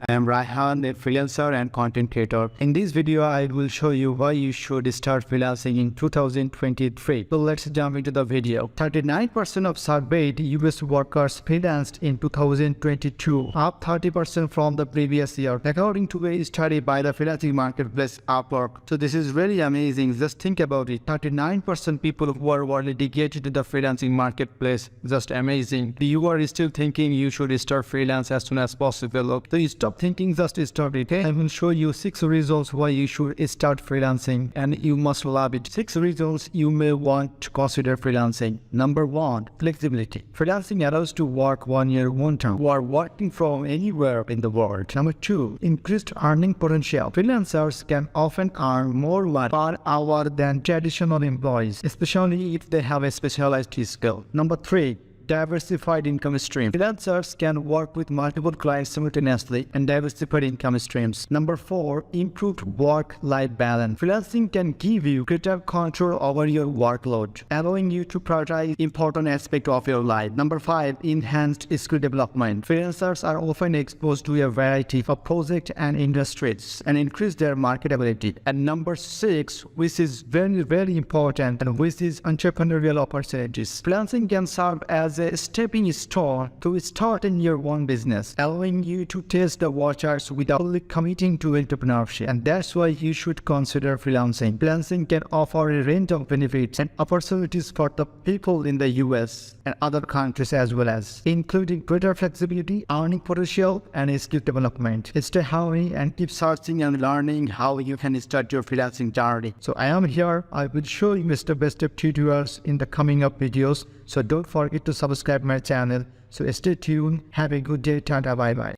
I am Raihan, a freelancer and content creator. In this video, I will show you why you should start freelancing in 2023. So let's jump into the video. 39% of surveyed US workers freelanced in 2022, up 30% from the previous year, according to a study by the freelancing marketplace Upwork. So this is really amazing. Just think about it. 39% people who are dedicated to the freelancing marketplace. Just amazing. You are still thinking you should start freelance as soon as possible. So you stop thinking, just start it. I will show you 6 reasons why you should start freelancing and you must love it. 6 reasons you may want to consider freelancing. Number 1, flexibility. Freelancing allows to work 1 year, 1 term. You are working from anywhere in the world. Number 2, increased earning potential. Freelancers can often earn more money per hour than traditional employees, especially if they have a specialized skill. Number 3, diversified income stream. Freelancers can work with multiple clients simultaneously and diversified income streams. Number 4, improved work-life balance. Freelancing can give you greater control over your workload, allowing you to prioritize important aspects of your life. Number 5, enhanced skill development. Freelancers are often exposed to a variety of projects and industries and increase their marketability. And number 6, which is very important, and which is entrepreneurial opportunities. Freelancing can serve as a stepping stone to start in your own business, allowing you to test the waters without fully committing to entrepreneurship. And that's why you should consider freelancing. Freelancing can offer a range of benefits and opportunities for the people in the US and other countries as well, as including greater flexibility, earning potential, and skill development. Stay hungry and keep searching and learning how you can start your freelancing journey. So I am here. I will show you step-by-step tutorials in the coming up videos. So don't forget to subscribe my channel. So stay tuned. Have a good day. Tata, bye bye.